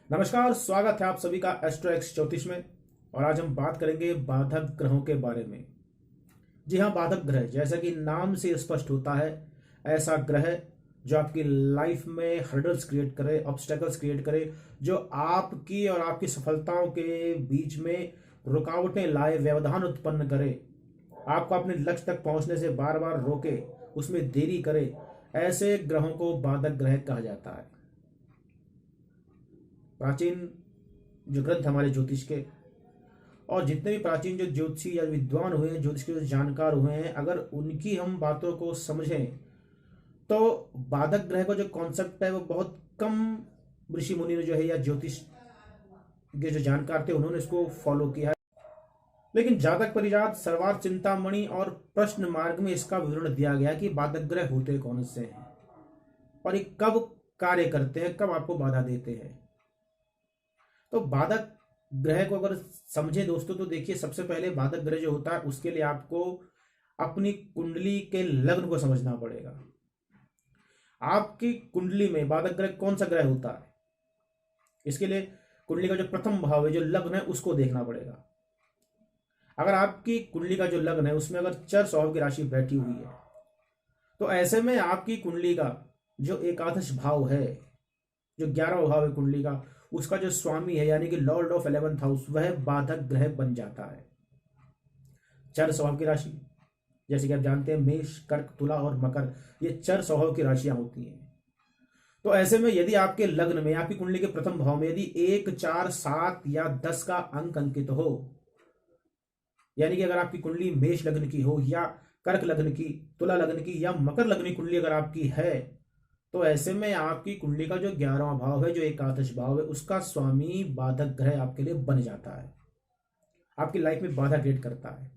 नमस्कार, स्वागत है आप सभी का एस्ट्रो एक्स ज्योतिष में। और आज हम बात करेंगे बाधक ग्रहों के बारे में। जी हाँ, बाधक ग्रह जैसा कि नाम से स्पष्ट होता है, ऐसा ग्रह जो आपकी लाइफ में हर्डल्स क्रिएट करे, ऑब्स्टेकल्स क्रिएट करे, जो आपकी और आपकी सफलताओं के बीच में रुकावटें लाए, व्यवधान उत्पन्न करे, आपको अपने लक्ष्य तक पहुंचने से बार बार रोके, उसमें देरी करे। ऐसे ग्रहों को बाधक ग्रह कहा जाता है। प्राचीन जो ग्रंथ हमारे ज्योतिष के, और जितने भी प्राचीन जो ज्योतिषी या विद्वान हुए हैं, ज्योतिष के जो जानकार हुए हैं, अगर उनकी हम बातों को समझें तो बाधक ग्रह का जो कॉन्सेप्ट है वो बहुत कम ऋषि मुनि ने जो है या ज्योतिष के जो जानकार थे उन्होंने इसको फॉलो किया है। लेकिन जातक परिजात, सर्वार्थ चिंतामणि और प्रश्न मार्ग में इसका विवरण दिया गया कि बाधक ग्रह होते कौन से हैं और ये कब कार्य करते हैं, कब आपको बाधा देते हैं। तो बाधक ग्रह को अगर समझे दोस्तों, तो देखिए, सबसे पहले बाधक ग्रह जो होता है उसके लिए आपको अपनी कुंडली के लग्न को समझना पड़ेगा। आपकी कुंडली में बाधक ग्रह कौन सा ग्रह होता है, इसके लिए कुंडली का जो प्रथम भाव है, जो लग्न है, उसको देखना पड़ेगा। अगर आपकी कुंडली का जो लग्न है उसमें अगर चर स्वभाव की राशि बैठी हुई है, तो ऐसे में आपकी कुंडली का जो एकादश भाव है, जो 11वां भाव है कुंडली का, उसका जो स्वामी है यानी कि लॉर्ड ऑफ 11th हाउस, वह बाधक ग्रह बन जाता है। चर स्वभाव की राशि, जैसे कि आप जानते हैं, मेष, कर्क, तुला और मकर, ये चर स्वभाव की राशियां होती हैं। तो ऐसे में यदि आपके लग्न में, आपकी कुंडली के प्रथम भाव में यदि 1, 4, 7 या 10 का अंक अंकित हो, यानी कि अगर आपकी कुंडली मेष लग्न की हो या कर्क लग्न की, तुला लग्न की या मकर लग्न की कुंडली अगर आपकी है, तो ऐसे में आपकी कुंडली का जो 11वां भाव है, जो एकादश भाव है, उसका स्वामी बाधक ग्रह आपके लिए बन जाता है, आपकी लाइफ में बाधा क्रिएट करता है।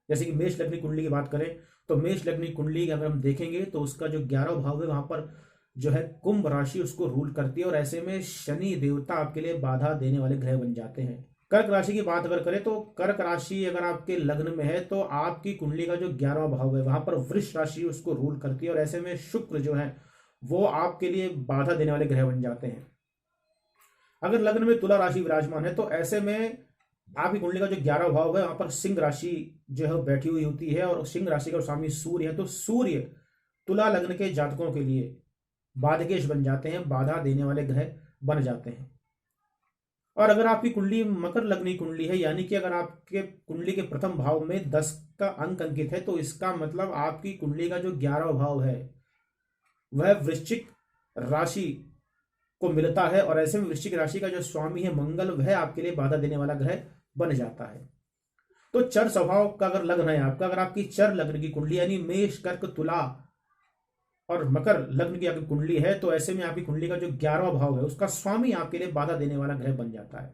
जैसे कि मेष लग्न कुंडली की बात करें, तो मेष लग्न कुंडली अगर हम देखेंगे तो उसका जो 11वां भाव है, वहां पर जो है कुंभ राशि उसको रूल करती है, और ऐसे में शनि देवता आपके लिए बाधा देने वाले ग्रह बन जाते हैं। कर्क राशि की बात अगर करें, तो कर्क राशि अगर आपके लग्न में है तो आपकी कुंडली का जो 11वां भाव है, वहां पर वृष राशि उसको रूल करती है, और ऐसे में शुक्र जो है वो आपके लिए बाधा देने वाले ग्रह बन जाते हैं। अगर लग्न में तुला राशि विराजमान है, तो ऐसे में आपकी कुंडली का जो 11वां भाव है, वहां पर सिंह राशि जो है बैठी हुई होती है, और सिंह राशि का स्वामी सूर्य है, तो सूर्य तुला लग्न के जातकों के लिए बाधकेश बन जाते हैं, बाधा देने वाले ग्रह बन जाते हैं। और अगर आपकी कुंडली मकर लग्नी कुंडली है, यानी कि अगर आपके कुंडली के प्रथम भाव में 10 का अंक अंकित है, तो इसका मतलब आपकी कुंडली का जो 11वां भाव है वह वृश्चिक राशि को मिलता है, और ऐसे में वृश्चिक राशि का जो स्वामी है मंगल, वह आपके लिए बाधा देने वाला ग्रह बन जाता है। तो चर स्वभाव का अगर लग्न है आपका, अगर आपकी चर लग्न की कुंडली यानी मेष, कर्क, तुला और मकर लग्न की आपकी कुंडली है, तो ऐसे में आपकी कुंडली का जो 11वां भाव है उसका स्वामी आपके लिए बाधा देने वाला ग्रह बन जाता है।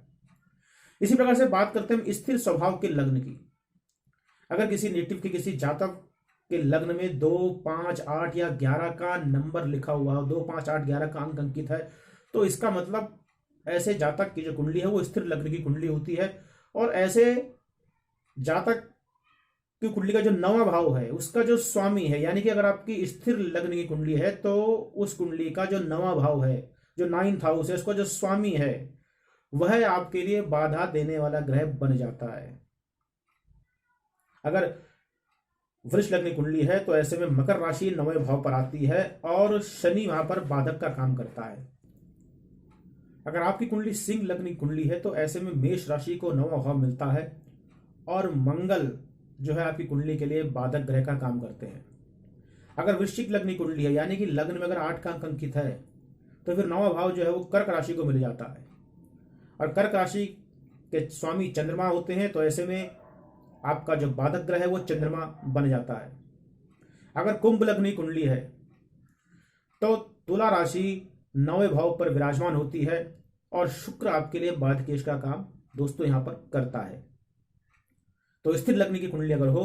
इसी प्रकार से बात करते हैं हम स्थिर स्वभाव के लग्न की। अगर किसी नेटिव के, किसी जातक के लग्न में 2, 5, 8 या 11 का नंबर लिखा हुआ हो, 2, 5, 8, 11 का अंक अंकित है, तो इसका मतलब ऐसे जातक की जो कुंडली है वो स्थिर लग्न की कुंडली होती है। और ऐसे जातक की कुंडली का जो 9वां भाव है उसका जो स्वामी है, यानी कि अगर आपकी स्थिर लग्न की कुंडली है तो उस कुंडली का जो 9वां भाव है, जो 9th हाउस है, उसका जो स्वामी है वह आपके लिए बाधा देने वाला ग्रह बन जाता है। अगर वृष लग्न की कुंडली है तो ऐसे में मकर राशि 9वें भाव पर आती है, और शनि वहां पर बाधक का काम करता है। अगर आपकी कुंडली सिंह लग्न की कुंडली है तो ऐसे में मेष राशि को 9वां भाव मिलता है, और मंगल जो है आपकी कुंडली के लिए बाधक ग्रह का काम करते हैं। अगर वृश्चिक लग्न की कुंडली है, यानी कि लग्न में अगर 8 का अंक अंकित है, तो फिर 9वां भाव जो है वो कर्क राशि को मिल जाता है, और कर्क राशि के स्वामी चंद्रमा होते हैं, तो ऐसे में आपका जो बाधक ग्रह है वो चंद्रमा बन जाता है। अगर कुंभ लग्न की कुंडली है तो तुला राशि 9वें भाव पर विराजमान होती है, और शुक्र आपके लिए बाधकेश का काम दोस्तों यहां पर करता है। तो स्थिर लग्न की कुंडली अगर हो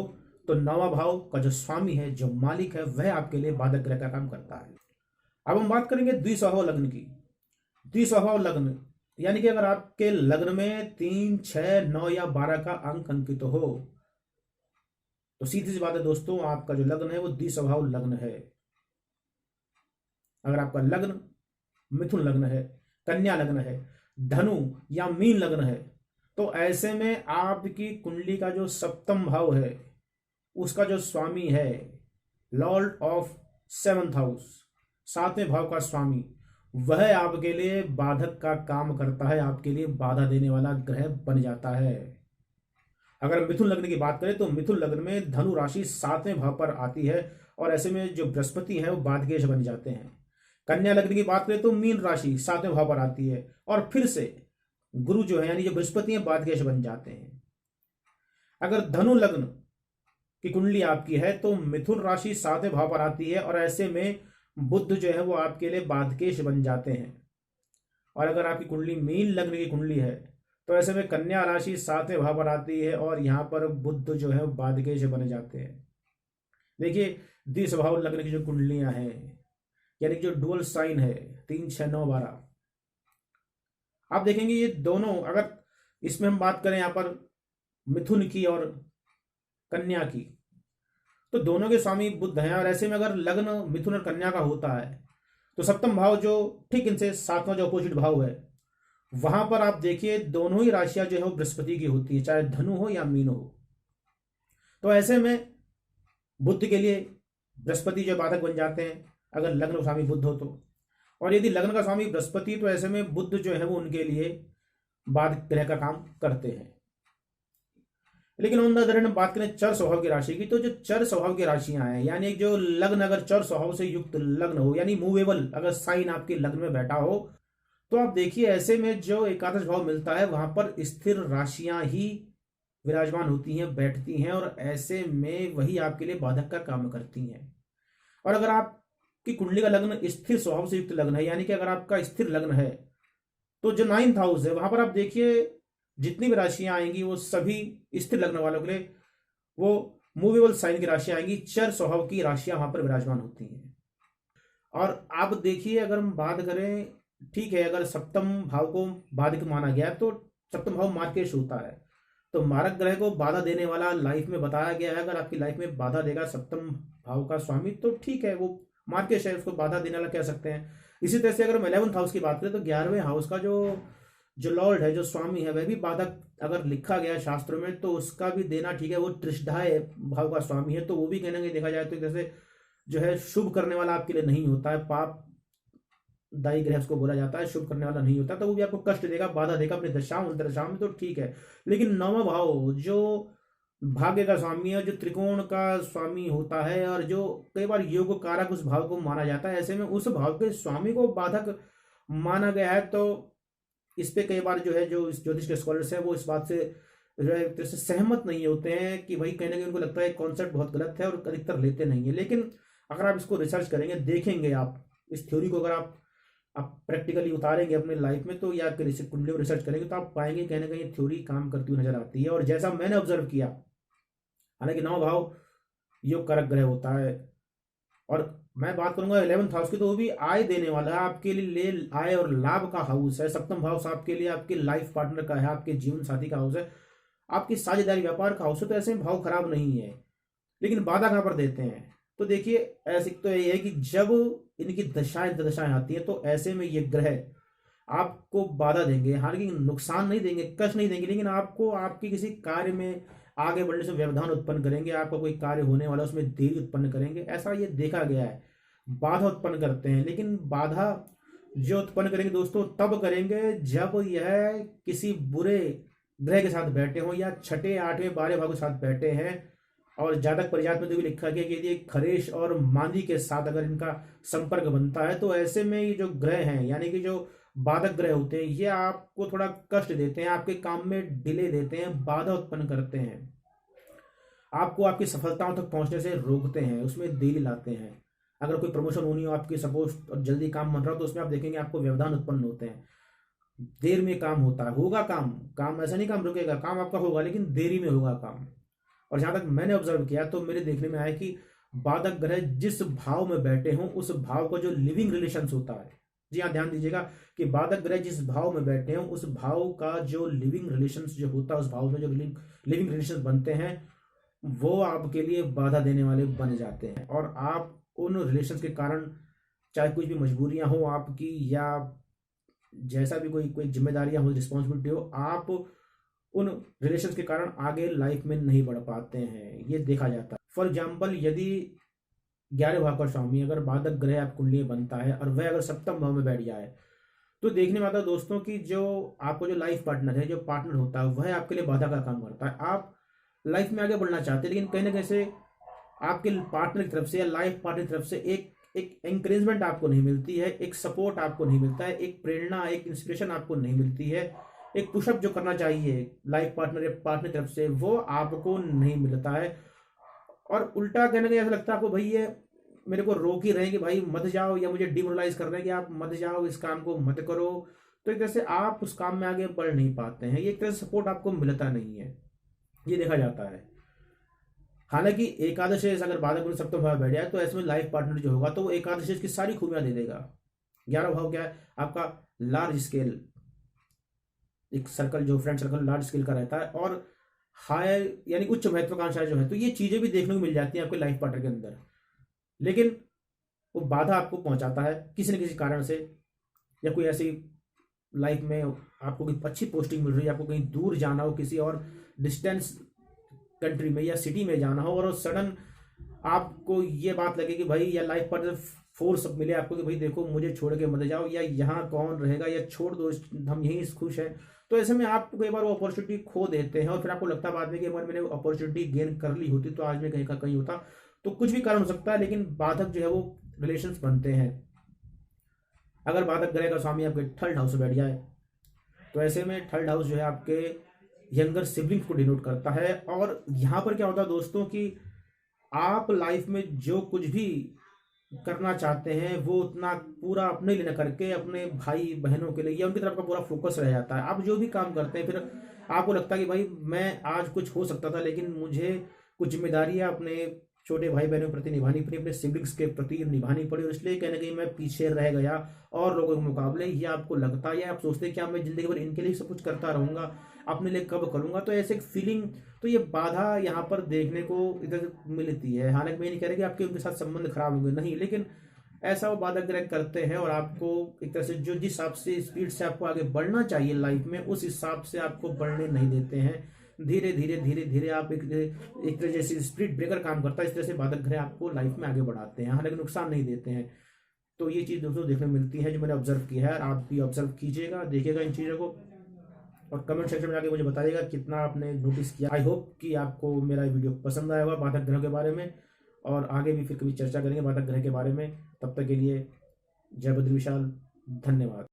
तो 9वां भाव का जो स्वामी है, जो मालिक है, वह आपके लिए बाधक ग्रह का काम करता है। अब हम बात करेंगे द्विस्वभाव लग्न की। द्विस्वभाव लग्न यानी कि अगर आपके लग्न में 3, 6, 9 या 12 का अंक अंकित हो, तो सीधी सी बात है दोस्तों, आपका जो लग्न है वो द्विस्वभाव लग्न है। अगर आपका लग्न मिथुन लग्न है कन्या लग्न है, धनु या मीन लग्न है, तो ऐसे में आपकी कुंडली का जो सप्तम भाव है उसका जो स्वामी है लॉर्ड ऑफ सेवंथ हाउस, सातवें भाव का स्वामी, वह आपके लिए बाधक का काम करता है, आपके लिए बाधा देने वाला ग्रह बन जाता है। अगर मिथुन लग्न की बात करें तो मिथुन लग्न में धनु राशि सातवें भाव पर आती है और ऐसे में जो बृहस्पति है वो बाधकेश बन जाते हैं। कन्या लग्न की बात करें तो मीन राशि सातवें भाव पर आती है और फिर से गुरु जो है यानी जो बृहस्पति है बाधकेश बन जाते हैं। अगर धनु लग्न की कुंडली आपकी है तो मिथुन राशि सातवें भाव पर आती है और ऐसे में बुध जो है वो आपके लिए बाधकेश बन जाते हैं। और अगर आपकी कुंडली मीन लग्न की कुंडली है तो ऐसे में कन्या राशि सातवें भाव पर आती है और यहाँ पर बुध जो है वो बाधकेश बन जाते हैं। देखिए द्विस्वभाव लग्न की जो कुंडलियां हैं यानी जो डुअल साइन है 3, 6, 9, 12, आप देखेंगे ये दोनों, अगर इसमें हम बात करें यहाँ पर मिथुन की और कन्या की, तो दोनों के स्वामी बुध हैं और ऐसे में अगर लग्न मिथुन और कन्या का होता है तो सप्तम भाव जो ठीक इनसे सातवां जो अपोजिट भाव है वहां पर आप देखिए दोनों ही राशियां जो है वो बृहस्पति की होती है, चाहे धनु हो या मीन हो। तो ऐसे में बुध के लिए बृहस्पति जो बाधक बन जाते हैं अगर लग्न का स्वामी बुध हो तो, और यदि लग्न का स्वामी बृहस्पति तो ऐसे में बुध जो है वो उनके लिए बाधक ग्रह का काम करते हैं। लेकिन ऑन द अदर हैंड बात करें चर स्वभाव की राशि की, तो जो चर स्वभाव की राशियां हैं यानी जो लग्न अगर चर स्वभाव से युक्त लग्न हो यानी मूवेबल अगर साइन आपके लग्न में बैठा हो तो आप देखिए ऐसे में जो एकादश भाव मिलता है वहां पर स्थिर राशियां ही विराजमान होती हैं, बैठती हैं और ऐसे में वही आपके लिए बाधक का काम करती हैं। और अगर आपकी कुंडली का लग्न स्थिर स्वभाव से युक्त लग्न है यानी कि अगर आपका स्थिर लग्न है तो जो 9th हाउस है वहां पर आप देखिए जितनी भी राशियां आएंगी वो सभी स्थिर लग्न वालों के लिए वो मूवेबल साइन की राशियां आएंगी, चर स्वभाव की राशियां वहां पर विराजमान होती हैं। और आप देखिए अगर हम बात करें, ठीक है अगर सप्तम भाव को बाधक माना गया तो सप्तम भाव मार्केश होता है, तो मारक ग्रह को बाधा देने वाला लाइफ में बताया गया है। अगर आपकी लाइफ में बाधा देगा सप्तम भाव का स्वामी तो ठीक है वो मार्केश है, उसको बाधा देने वाला कह सकते हैं। इसी तरह से अगर हम 11th हाउस की बात करें तो 11वें हाउस का जो लॉर्ड है जो स्वामी है वह भी बाधक अगर लिखा गया है शास्त्रों में तो उसका भी देना ठीक है, वो त्रिशधाय भाव का स्वामी है तो वो भी कहना देखा जाए तो जैसे जो है शुभ करने वाला आपके लिए नहीं होता है, पाप दायी ग्रह उसको बोला जाता है, शुभ करने वाला नहीं होता, तो वो भी आपको कष्ट देगा, बाधा देगा अपनी दशा अंतरदशा में, तो ठीक है। लेकिन नौवां भाव जो भाग्य का स्वामी है, जो त्रिकोण का स्वामी होता है और जो कई बार योग कारक उस भाव को माना जाता है, ऐसे में उस भाव के स्वामी को बाधक माना गया है। तो इस पे कई बार जो है जो ज्योतिष के स्कॉलर्स है वो इस बात से जो है एक तरह से सहमत नहीं होते हैं कि भाई कहने के उनको लगता है कॉन्सेप्ट बहुत गलत है और अधिकतर लेते नहीं है। लेकिन अगर आप इसको रिसर्च करेंगे, देखेंगे, आप इस थ्योरी को अगर आप प्रैक्टिकली उतारेंगे अपने लाइफ में तो या फिर इसे कुंडली में रिसर्च करेंगे तो आप पाएंगे कहीं ना कहीं थ्योरी काम करती हुई नजर आती है। और जैसा मैंने ऑब्जर्व किया, हालांकि 9 भाव योग कारक ग्रह होता है और मैं बात करूंगा 11th हाउस की तो वो भी आय देने वाला है, आपके लिए आय और लाभ का हाउस है। सप्तम हाउस आपके लिए आपके लाइफ पार्टनर का है, आपके जीवन साथी का हाउस है, आपकी साझेदारी व्यापार का हाउस है, तो ऐसे में भाव खराब नहीं है। लेकिन बाधा कहां पर देते हैं, तो देखिए ऐसे तो ये है कि जब इनकी दशाएं दशाएं आती हैं तो ऐसे में ये ग्रह आपको बाधा देंगे, हालांकि नुकसान नहीं देंगे, कष्ट नहीं देंगे, लेकिन आपको आपके किसी कार्य में आगे बढ़ने से व्यवधान उत्पन्न करेंगे, आपका कोई कार्य होने वाला उसमें देरी उत्पन्न करेंगे, ऐसा ये देखा गया है। बाधा उत्पन्न करते हैं, लेकिन बाधा जो उत्पन्न करेंगे दोस्तों तब करेंगे जब यह किसी बुरे ग्रह के साथ बैठे हों या 6, 8, 12 भाव के साथ बैठे हैं। और जातक परिजात में तो भी लिखा गया कि यदि खरेश और मांदी के साथ अगर इनका संपर्क बनता है तो ऐसे में ये जो ग्रह हैं यानी कि जो बाधक ग्रह होते हैं ये आपको थोड़ा कष्ट देते हैं, आपके काम में डिले देते हैं, बाधा उत्पन्न करते हैं, आपको आपकी सफलताओं तक पहुंचने से रोकते हैं, उसमें देरी लाते हैं। अगर कोई प्रमोशन होनी हो आपकी सपोज और जल्दी काम बन रहा हो तो उसमें आप देखेंगे आपको व्यवधान उत्पन्न होते हैं, देर में काम होता है, होगा काम ऐसा नहीं काम रुकेगा, काम आपका होगा लेकिन देरी में होगा काम। और जहां तक मैंने ऑब्जर्व किया तो मेरे देखने में आया कि बाधक ग्रह जिस भाव में बैठे हों उस भाव का जो लिविंग रिलेशंस होता है, जी हाँ ध्यान दीजिएगा कि बाधक ग्रह जिस भाव में बैठे हों उस भाव का जो लिविंग रिलेशंस जो होता है, उस भाव में जो लिविंग रिलेशंस बनते हैं वो आपके लिए बाधा देने वाले बन जाते हैं। और आप उन रिलेशंस के कारण चाहे कुछ भी मजबूरियां हो आपकी या जैसा भी कोई कोई जिम्मेदारियां हो, रिस्पॉन्सिबिलिटी हो, आप उन रिलेशंस के कारण आगे लाइफ में नहीं बढ़ पाते हैं, ये देखा जाता है। फॉर एग्जाम्पल, यदि 11 भाव का स्वामी अगर बाधक ग्रह आप कुंडली में बनता है और वह अगर सप्तम भाव में बैठ जाए, तो देखने में आता है दोस्तों कि जो आपको जो लाइफ पार्टनर है, जो पार्टनर होता है, वह आपके लिए बाधा का काम करता है। आप लाइफ में आगे बढ़ना चाहते हैं, लेकिन कहीं ना कहीं से आपके पार्टनर की तरफ से या लाइफ पार्टनर की तरफ से एक एक एंकरेजमेंट आपको नहीं मिलती है, एक सपोर्ट आपको नहीं मिलता है, एक प्रेरणा, एक इंस्पिरेशन आपको नहीं मिलती है, एक पुशअप जो करना चाहिए लाइफ पार्टनर या पार्टनर की तरफ से, वो आपको नहीं मिलता है। और उल्टा कहने का ऐसा लगता है आपको, भाई ये मेरे को रोक ही रहे हैं कि भाई मत जाओ, या मुझे डिमोरलाइज कर रहे हैं कि आप मत जाओ, इस काम को मत करो। तो एक तरह से आप उस काम में आगे बढ़ नहीं पाते हैं, ये एक तरह से सपोर्ट आपको मिलता नहीं है, ये देखा जाता है। हालांकि एकादश अगर बाधक गुण सप्तम भाव बैठ जाए, तो ऐसे में लाइफ पार्टनर जो होगा तो वो एकादश की सारी खूबियां दे देगा। 11 भाव क्या है आपका? लार्ज स्केल, एक सर्कल, जो फ्रेंड सर्कल लार्ज स्केल का रहता है, और हायर यानी उच्च महत्वाकांक्षा जो है, तो ये चीजें भी देखने को मिल जाती हैं आपके लाइफ पार्टनर के अंदर। लेकिन वो बाधा आपको पहुंचाता है किसी न किसी कारण से, या कोई ऐसी लाइफ में आपको कोई अच्छी पोस्टिंग मिल रही है, आपको कहीं दूर जाना हो, किसी और डिस्टेंस कंट्री में या सिटी में जाना हो, और सडन आपको ये बात लगे कि भाई, या लाइफ पार्टनर फोर्स मिले आपको कि भाई देखो मुझे छोड़ के मत जाओ, या यहाँ कौन रहेगा, या छोड़ दो, हम यहीं खुश हैं। तो ऐसे में आप कई बार वो अपॉर्चुनिटी खो देते हैं, और फिर आपको लगता है बाद में कि अगर मैंने अपॉर्चुनिटी गेन कर ली होती तो आज मैं कहीं का कहीं होता। तो कुछ भी कारण हो सकता है, लेकिन बाधक जो है वो रिलेशंस बनते हैं। अगर बाधक ग्रह का स्वामी आपके थर्ड हाउस में बैठ जाए, तो ऐसे में थर्ड हाउस जो है आपके यंगर सिबलिंग्स को डिनोट करता है। और यहाँ पर क्या होता है दोस्तों कि आप लाइफ में जो कुछ भी करना चाहते हैं, वो उतना पूरा अपने लिए न करके अपने भाई बहनों के लिए या उनकी तरफ का पूरा फोकस रह जाता है। आप जो भी काम करते हैं, फिर आपको लगता है कि भाई मैं आज कुछ हो सकता था, लेकिन मुझे कुछ जिम्मेदारियां अपने छोटे भाई बहनों के प्रति निभानी पड़ी, अपने सिबलिंग्स के प्रति निभानी पड़ी, और इसलिए कहीं ना कहीं मैं पीछे रह गया और लोगों के मुकाबले। ये आपको लगता है, या आप सोचते हैं क्या मैं जिंदगी भर इनके लिए सब कुछ करता रहूंगा, अपने लिए कब करूंगा? तो ऐसे एक फीलिंग, तो ये बाधा यहाँ पर देखने को इधर मिलती है। हालांकि मैं नहीं कह रहा कि आपके उनके साथ संबंध खराब होंगे, नहीं, लेकिन ऐसा वो बाधा ग्रह करते हैं, और आपको एक तरह से जो जिस हिसाब से स्पीड से आपको आगे बढ़ना चाहिए लाइफ में, उस हिसाब से आपको बढ़ने नहीं देते हैं। धीरे धीरे धीरे धीरे आप एक तरह जैसे स्पीड ब्रेकर काम करता है, इस तरह से बाधक ग्रह आपको लाइफ में आगे बढ़ाते हैं, हालांकि नुकसान नहीं देते हैं। तो ये चीज़ दोस्तों देखने में मिलती है, जो मैंने ऑब्जर्व किया है। आप भी ऑब्जर्व कीजिएगा, देखिएगा इन चीज़ों को, और कमेंट सेक्शन में आके मुझे बताइएगा कितना आपने नोटिस किया। आई होप कि आपको मेरा वीडियो पसंद आया होगा बाधक ग्रह के बारे में, और आगे भी फिर कभी चर्चा करेंगे बाधक ग्रह के बारे में। तब तक के लिए जय बद्री विशाल, धन्यवाद।